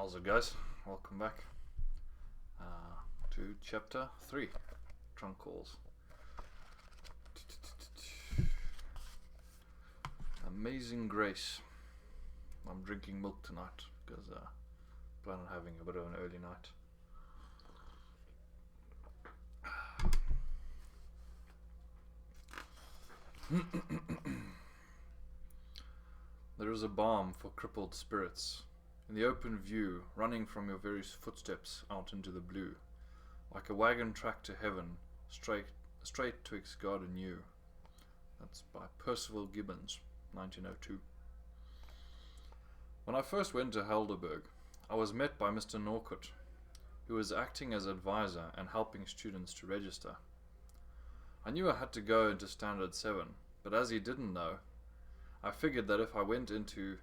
How's it, guys? Welcome back to chapter 3, trunk calls. Amazing Grace. I'm drinking milk tonight because I plan on having a bit of an early night. There is a balm for crippled spirits, in the open view, running from your very footsteps out into the blue, like a wagon track to heaven, straight twixt God and you. That's by Percival Gibbons, 1902. When I first went to Helderberg, I was met by Mr. Norcutt, who was acting as advisor and helping students to register. I knew I had to go into Standard 7, but as he didn't know, I figured that if I went into...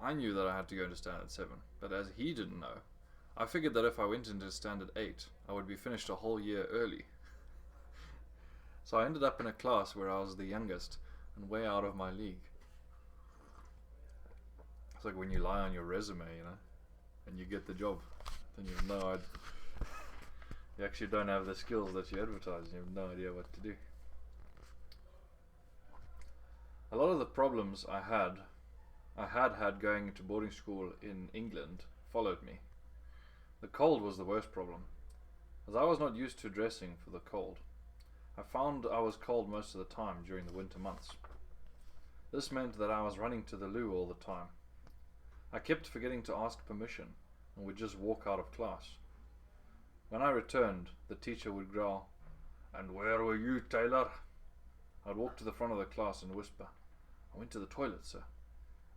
I knew that I had to go into Standard 7, but as he didn't know, I figured that if I went into Standard 8, I would be finished a whole year early. So I ended up in a class where I was the youngest and way out of my league. It's like when you lie on your resume, and you get the job, then you have no idea. You actually don't have the skills that you advertise, and you have no idea what to do. A lot of the problems I had going into boarding school in England followed me. The cold was the worst problem, as I was not used to dressing for the cold. I found I was cold most of the time during the winter months. This meant that I was running to the loo all the time. I kept forgetting to ask permission and would just walk out of class. When I returned, the teacher would growl, "And where were you, Taylor?" I'd walk to the front of the class and whisper, "I went to the toilet, sir."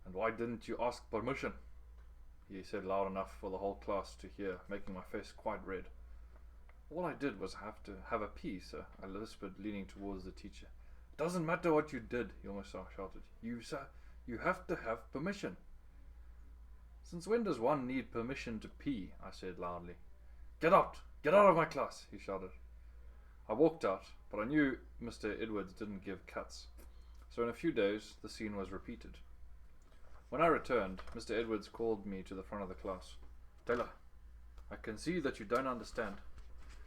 "And why didn't you ask permission?" he said loud enough for the whole class to hear, making my face quite red. "All I did was have to have a pee, sir," I whispered, leaning towards the teacher. "It doesn't matter what you did," he almost shouted. You have to have permission." "Since when does one need permission to pee?" I said loudly. Get out of my class," he shouted. I walked out, but I knew Mr. Edwards didn't give cuts, so in a few days the scene was repeated. When I returned, Mr. Edwards called me to the front of the class. "Taylor, I can see that you don't understand.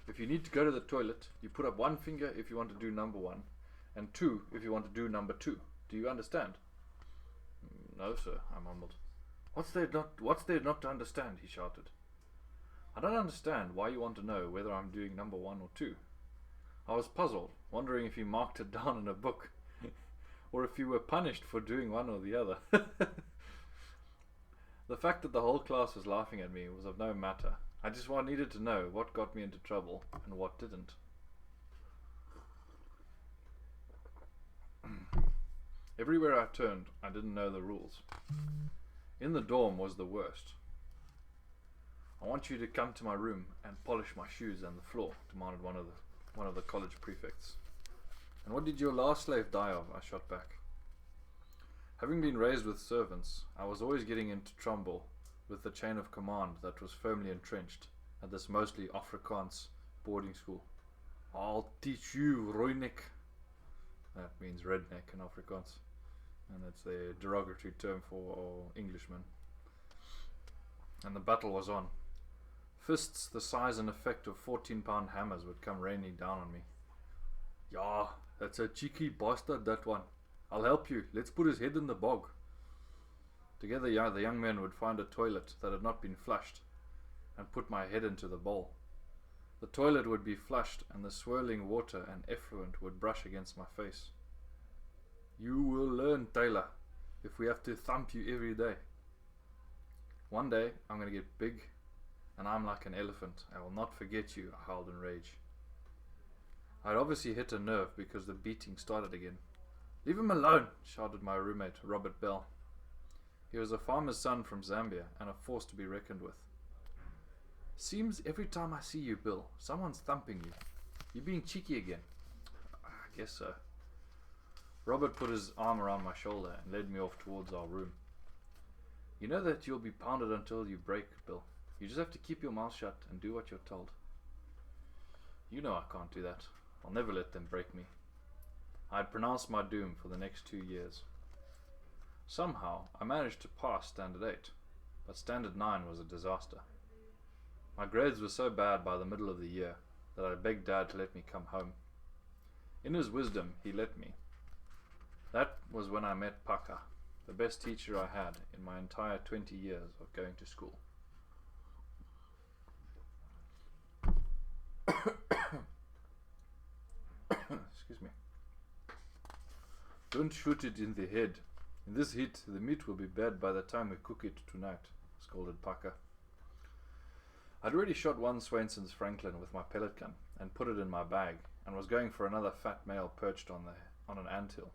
If you need to go to the toilet, you put up one finger if you want to do number 1, and 2 if you want to do number 2. Do you understand?" "No, sir," I mumbled. What's there not to understand?" he shouted. "I don't understand why you want to know whether I'm doing number 1 or 2. I was puzzled, wondering if you marked it down in a book, or if you were punished for doing one or the other. The fact that the whole class was laughing at me was of no matter. I just needed to know what got me into trouble and what didn't. Everywhere I turned, I didn't know the rules. In the dorm was the worst. "I want you to come to my room and polish my shoes and the floor," demanded one of the college prefects. "And what did your last slave die of?" I shot back. Having been raised with servants, I was always getting into trouble with the chain of command that was firmly entrenched at this mostly Afrikaans boarding school. "I'll teach you, Roinek." That means redneck in Afrikaans, and it's the derogatory term for Englishmen. And the battle was on. Fists the size and effect of 14-pound hammers would come raining down on me. "Yeah, that's a cheeky bastard, that one. I'll help you. Let's put his head in the bog." Together the young men would find a toilet that had not been flushed and put my head into the bowl. The toilet would be flushed and the swirling water and effluent would brush against my face. "You will learn, Taylor, if we have to thump you every day. One day I'm going to get big and I'm like an elephant. I will not forget you," I howled in rage. I'd obviously hit a nerve because the beating started again. "Leave him alone," shouted my roommate, Robert Bell. He was a farmer's son from Zambia and a force to be reckoned with. "Seems every time I see you, Bill, someone's thumping you. You're being cheeky again." "I guess so." Robert put his arm around my shoulder and led me off towards our room. "You know that you'll be pounded until you break, Bill. You just have to keep your mouth shut and do what you're told." "You know I can't do that. I'll never let them break me." I had pronounced my doom for the next 2 years. Somehow I managed to pass Standard 8. but Standard 9 was a disaster. My grades were so bad by the middle of the year that I begged Dad to let me come home. In his wisdom, he let me. That was when I met Paka, the best teacher I had in my entire 20 years of going to school. Excuse me. Don't shoot it in the head. In this heat, the meat will be bad by the time we cook it tonight, scolded Paka. I'd already shot one Swainson's Franklin with my pellet gun and put it in my bag, and was going for another fat male perched on an anthill.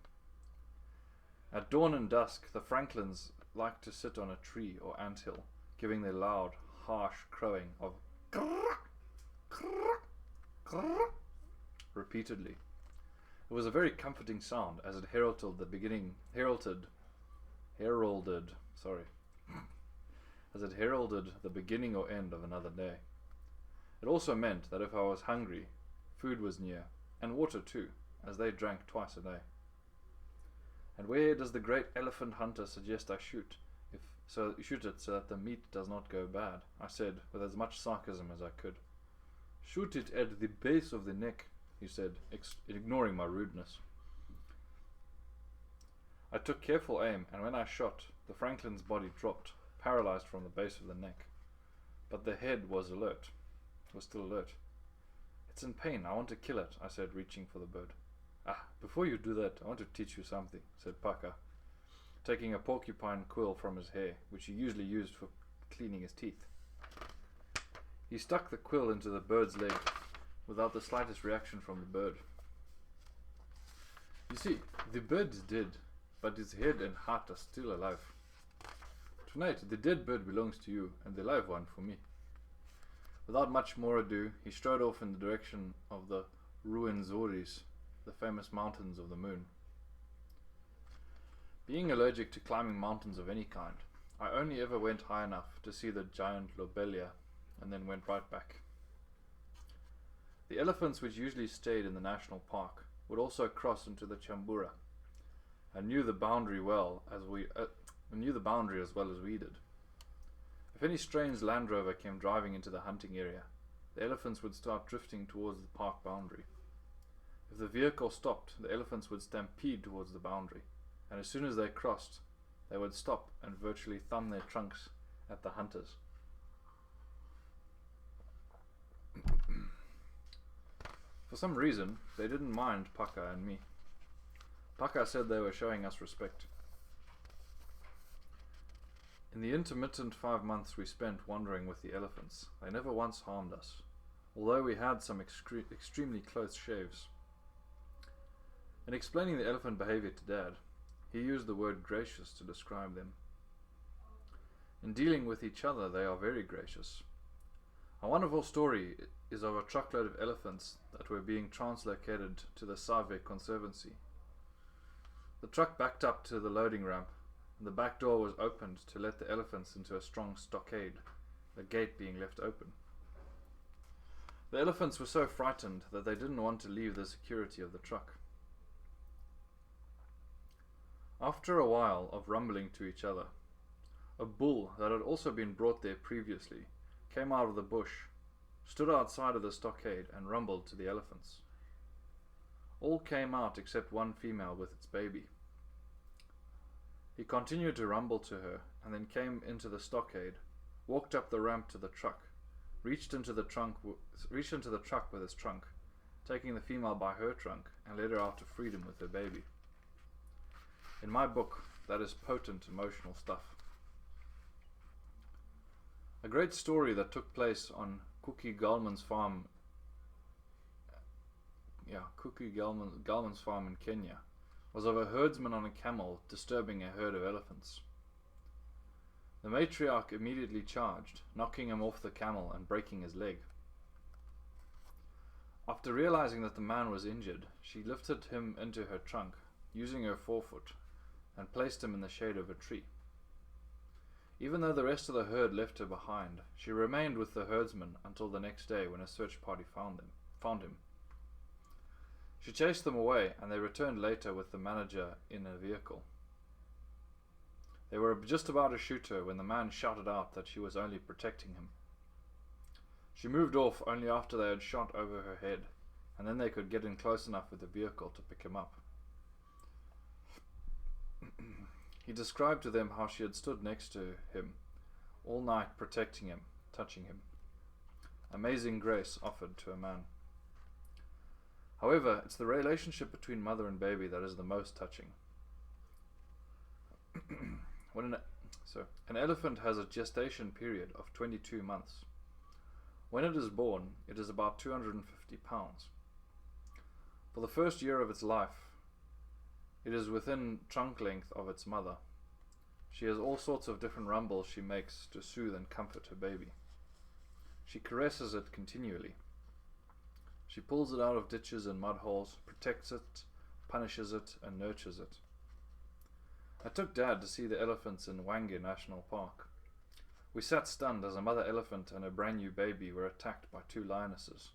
At dawn and dusk, the Franklins liked to sit on a tree or anthill, giving their loud, harsh crowing of grrr, grrr, grrr, repeatedly. It was a very comforting sound, as it heralded the beginning or end of another day. It also meant that if I was hungry, food was near, and water too, as they drank twice a day. And where does the great elephant hunter suggest I shoot? Shoot it so that the meat does not go bad, I said, with as much sarcasm as I could. Shoot it at the base of the neck, he said, ignoring my rudeness. I took careful aim, and when I shot, the Franklin's body dropped, paralyzed from the base of the neck. But the head was still alert. It's in pain, I want to kill it, I said, reaching for the bird. Before you do that, I want to teach you something, said Paka, taking a porcupine quill from his hair, which he usually used for cleaning his teeth. He stuck the quill into the bird's leg, without the slightest reaction from the bird. You see, the bird is dead, but his head and heart are still alive. Tonight, the dead bird belongs to you, and the live one for me. Without much more ado, he strode off in the direction of the Ruwenzoris, the famous mountains of the moon. Being allergic to climbing mountains of any kind, I only ever went high enough to see the giant lobelia, and then went right back. The elephants, which usually stayed in the national park, would also cross into the Chambura, and knew the boundary as well as we did. If any strange Land Rover came driving into the hunting area, the elephants would start drifting towards the park boundary. If the vehicle stopped, the elephants would stampede towards the boundary, and as soon as they crossed, they would stop and virtually thumb their trunks at the hunters. For some reason, they didn't mind Paka and me. Paka said they were showing us respect. In the intermittent 5 months we spent wandering with the elephants, they never once harmed us, although we had some extremely close shaves. In explaining the elephant behavior to Dad, he used the word gracious to describe them. In dealing with each other, they are very gracious. A wonderful story is of a truckload of elephants that were being translocated to the Save Conservancy. The truck backed up to the loading ramp, and the back door was opened to let the elephants into a strong stockade, the gate being left open. The elephants were so frightened that they didn't want to leave the security of the truck. After a while of rumbling to each other, a bull that had also been brought there previously came out of the bush, stood outside of the stockade, and rumbled to the elephants. All came out except one female with its baby. He continued to rumble to her, and then came into the stockade, walked up the ramp to the truck, reached into the truck with his trunk, taking the female by her trunk, and led her out to freedom with her baby. In my book, that is potent emotional stuff. A great story that took place on Cookie Gallman's farm in Kenya was of a herdsman on a camel disturbing a herd of elephants. The matriarch immediately charged, knocking him off the camel and breaking his leg. After realizing that the man was injured, she lifted him into her trunk, using her forefoot, and placed him in the shade of a tree. Even though the rest of the herd left her behind, she remained with the herdsman until the next day when a search party found him. She chased them away, and they returned later with the manager in a vehicle. They were just about to shoot her when the man shouted out that she was only protecting him. She moved off only after they had shot over her head, and then they could get in close enough with the vehicle to pick him up. He described to them how she had stood next to him all night, protecting him, touching him. Amazing grace offered to a man. However, it's the relationship between mother and baby that is the most touching. An elephant has a gestation period of 22 months. When it is born, it is about 250 pounds. For the first year of its life, it is within trunk length of its mother. She has all sorts of different rumbles she makes to soothe and comfort her baby. She caresses it continually. She pulls it out of ditches and mud holes, protects it, punishes it, and nurtures it. I took Dad to see the elephants in Wange National Park. We sat stunned as a mother elephant and a brand new baby were attacked by two lionesses.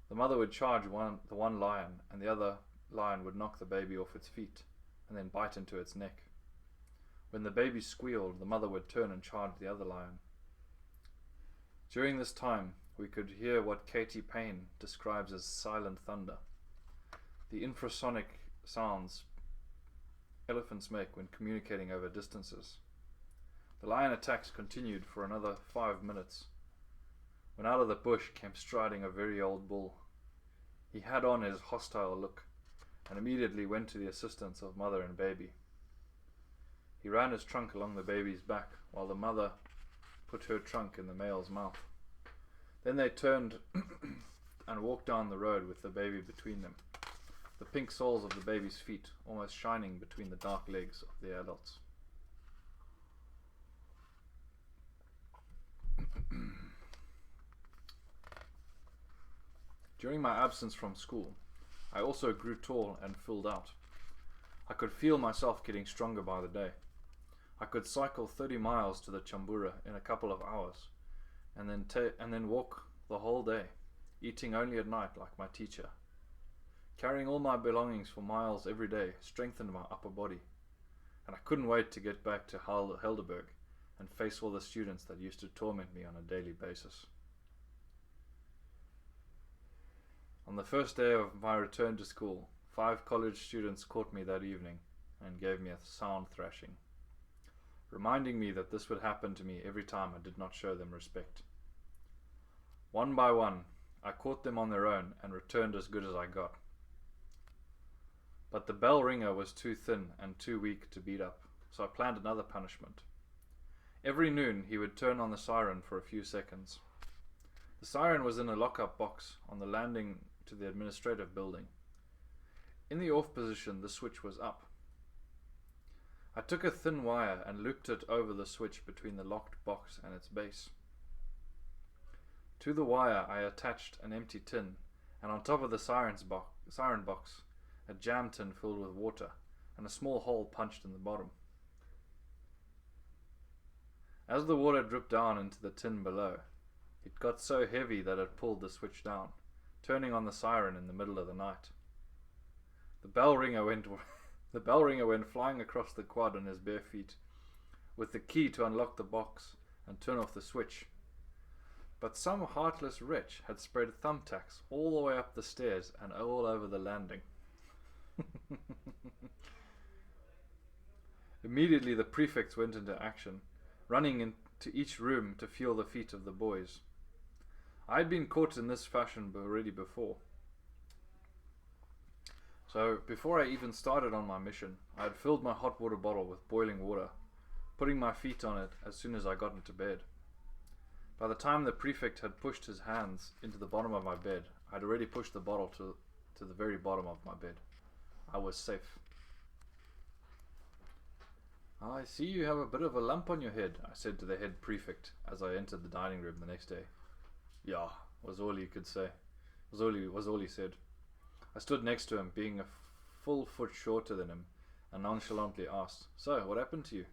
The mother would charge the one lion, and the other lion would knock the baby off its feet and then bite into its neck. When the baby squealed, the mother would turn and charge the other lion. During this time, we could hear what Katie Payne describes as silent thunder, the infrasonic sounds elephants make when communicating over distances. The lion attacks continued for another 5 minutes, when out of the bush came striding a very old bull. He had on his hostile look, and immediately went to the assistance of mother and baby. He ran his trunk along the baby's back, while the mother put her trunk in the male's mouth. Then they turned and walked down the road with the baby between them, the pink soles of the baby's feet almost shining between the dark legs of the adults. During my absence from school, I also grew tall and filled out. I could feel myself getting stronger by the day. I could cycle 30 miles to the Chambura in a couple of hours, and then walk the whole day, eating only at night like my teacher. Carrying all my belongings for miles every day strengthened my upper body, and I couldn't wait to get back to Helderberg and face all the students that used to torment me on a daily basis. On the first day of my return to school, 5 college students caught me that evening and gave me a sound thrashing, reminding me that this would happen to me every time I did not show them respect. One by one, I caught them on their own and returned as good as I got. But the bell ringer was too thin and too weak to beat up, so I planned another punishment. Every noon he would turn on the siren for a few seconds. The siren was in a lock-up box on the landing to the administrative building. In the off position, the switch was up. I took a thin wire and looped it over the switch between the locked box and its base. To the wire I attached an empty tin, and on top of the siren box, a jam tin filled with water, and a small hole punched in the bottom. As the water dripped down into the tin below, it got so heavy that it pulled the switch down, turning on the siren in the middle of the night. The bell ringer went flying across the quad on his bare feet, with the key to unlock the box and turn off the switch. But some heartless wretch had spread thumbtacks all the way up the stairs and all over the landing. Immediately the prefects went into action, running into each room to feel the feet of the boys. I had been caught in this fashion already before. So before I even started on my mission, I had filled my hot water bottle with boiling water, putting my feet on it as soon as I got into bed. By the time the prefect had pushed his hands into the bottom of my bed, I had already pushed the bottle to the very bottom of my bed. I was safe. "I see you have a bit of a lump on your head," I said to the head prefect as I entered the dining room the next day. "Yeah," was all he could say. Was all he said. I stood next to him, being a full foot shorter than him, and nonchalantly asked, "So, what happened to you?"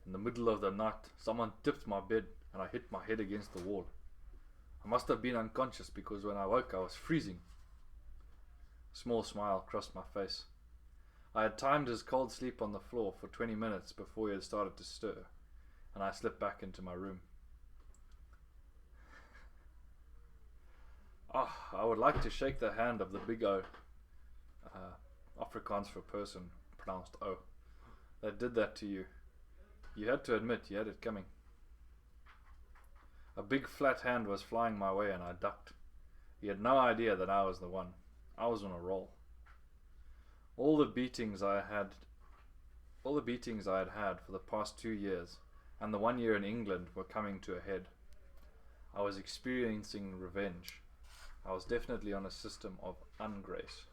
"In the middle of the night, someone tipped my bed and I hit my head against the wall. I must have been unconscious because when I woke I was freezing." A small smile crossed my face. I had timed his cold sleep on the floor for 20 minutes before he had started to stir, and I slipped back into my room. I would like to shake the hand of the big O, Afrikaans for person, pronounced O, that did that to you. You had to admit you had it coming. A big flat hand was flying my way and I ducked. He had no idea that I was the one. I was on a roll. All the beatings I had had for the past 2 years and the 1 year in England were coming to a head. I was experiencing revenge. I was definitely on a system of ungrace.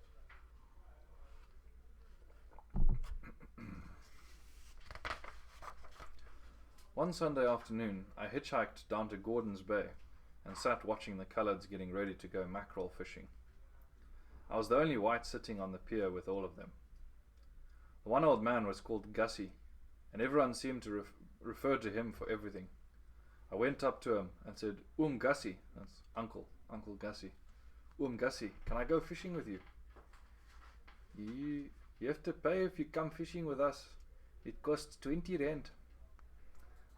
One Sunday afternoon, I hitchhiked down to Gordon's Bay and sat watching the coloureds getting ready to go mackerel fishing. I was the only white sitting on the pier with all of them. The one old man was called Gussie, and everyone seemed to refer to him for everything. I went up to him and said, Gussie, that's Uncle Gussie. Gussie, can I go fishing with you? You have to pay if you come fishing with us. It costs 20 rand.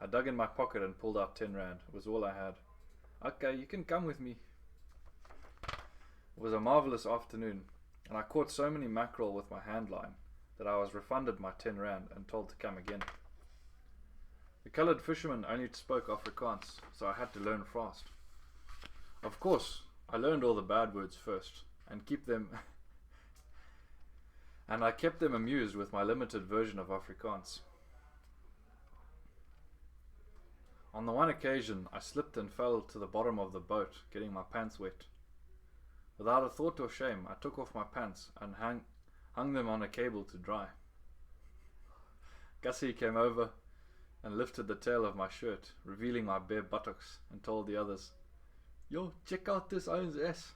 I dug in my pocket and pulled out 10 rand. It was all I had. Okay, you can come with me. It was a marvellous afternoon, and I caught so many mackerel with my hand line that I was refunded my 10 rand and told to come again. The coloured fishermen only spoke Afrikaans, so I had to learn fast. Of course, I learned all the bad words first, and I kept them amused with my limited version of Afrikaans. On the one occasion, I slipped and fell to the bottom of the boat, getting my pants wet. Without a thought or shame, I took off my pants and hung them on a cable to dry. Gussie came over and lifted the tail of my shirt, revealing my bare buttocks, and told the others, Yo, check out this own's ass.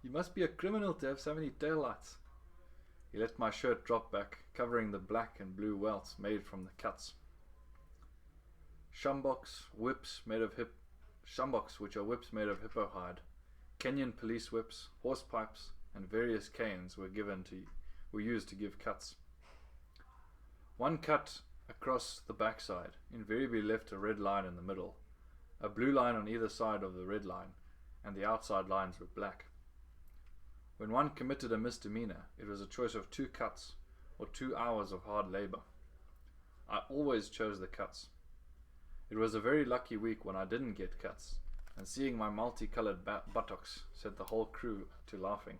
You must be a criminal to have so many tail lights. He let my shirt drop back, covering the black and blue welts made from the cuts. Sjamboks, which are whips made of hippo hide, Kenyan police whips, horse pipes, and various canes were used to give cuts. One cut across the backside invariably left a red line in the middle, a blue line on either side of the red line, and the outside lines were black. When one committed a misdemeanor, it was a choice of 2 cuts or 2 hours of hard labor. I always chose the cuts. It was a very lucky week when I didn't get cuts, and seeing my multicolored buttocks set the whole crew to laughing.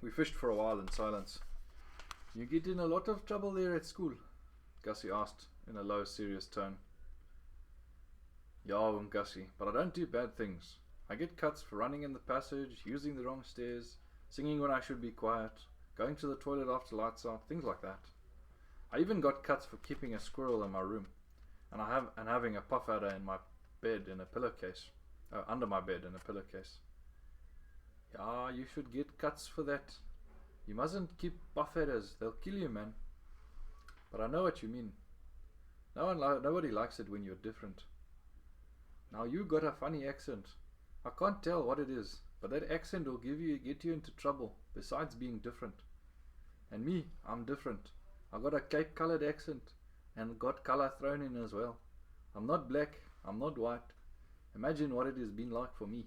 We fished for a while in silence. You get in a lot of trouble there at school? Gussie asked in a low, serious tone. Ja, Gussie, but I don't do bad things. I get cuts for running in the passage, using the wrong stairs, singing when I should be quiet, going to the toilet after lights out, things like that. I even got cuts for keeping a squirrel in my room, and having a puff adder in my bed in a pillowcase, under my bed in a pillowcase. Yeah, you should get cuts for that. You mustn't keep puff adders; they'll kill you, man. But I know what you mean. Nobody likes it when you're different. Now you got a funny accent. I can't tell what it is, but that accent will get you into trouble. Besides being different. And me, I'm different. I got a Cape coloured accent and got colour thrown in as well. I'm not black, I'm not white. Imagine what it has been like for me.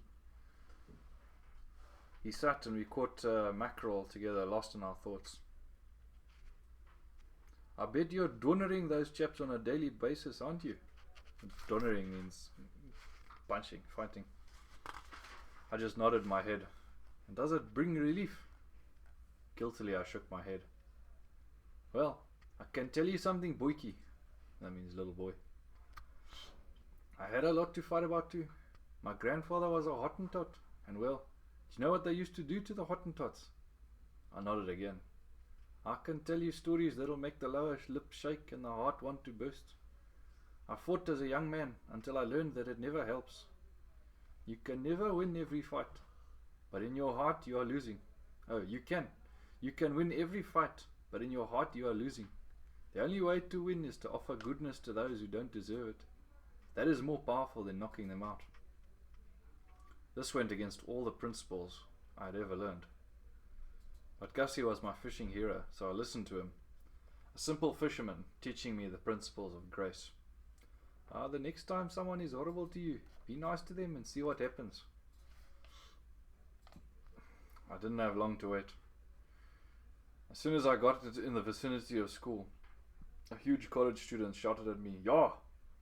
He sat and we caught mackerel together, lost in our thoughts. I bet you're donnering those chaps on a daily basis, aren't you? Donnering means punching, fighting. I just nodded my head. And does it bring relief? Guiltily I shook my head. Well, I can tell you something, boykie. That means little boy. I had a lot to fight about too. My grandfather was a Hottentot, and well, do you know what they used to do to the Hottentots? I nodded again. I can tell you stories that'll make the lower lip shake and the heart want to burst. I fought as a young man until I learned that it never helps. You can never win every fight, but in your heart you are losing. Oh, you can. You can win every fight, but in your heart you are losing. The only way to win is to offer goodness to those who don't deserve it. That is more powerful than knocking them out. This went against all the principles I had ever learned. But Gussie was my fishing hero, so I listened to him. A simple fisherman teaching me the principles of grace. The next time someone is horrible to you, be nice to them and see what happens. I didn't have long to wait. As soon as I got in the vicinity of school, a huge college student shouted at me, "Ya,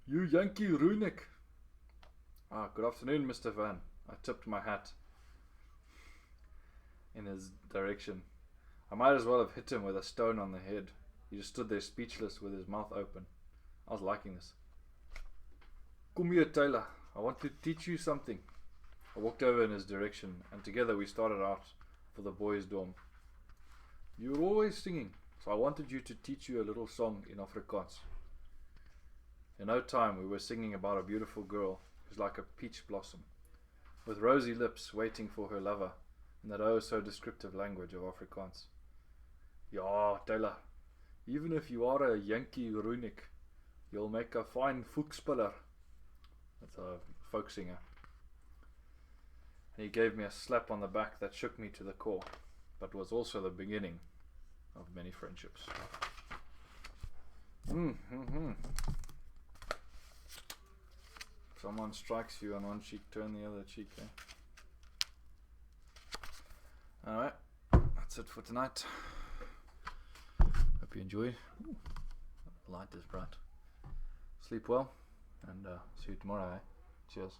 you Yankee Runick!" Good afternoon, Mr. Van. I tipped my hat in his direction. I might as well have hit him with a stone on the head. He just stood there speechless with his mouth open. I was liking this. "Come here, Taylor. I want to teach you something." I walked over in his direction, and together we started out for the boys' dorm. "You were always singing, so I wanted you to teach you a little song in Afrikaans." In no time we were singing about a beautiful girl who's like a peach blossom, with rosy lips waiting for her lover in that oh so descriptive language of Afrikaans. "Ja, Taylor, even if you are a Yankee Runick, you'll make a fine folkspiller." That's a folk singer. And he gave me a slap on the back that shook me to the core, but was also the beginning of many friendships. If someone strikes you on one cheek, turn the other cheek. Alright, that's it for tonight. Hope you enjoyed. The light is bright. Sleep well, and see you tomorrow. Cheers.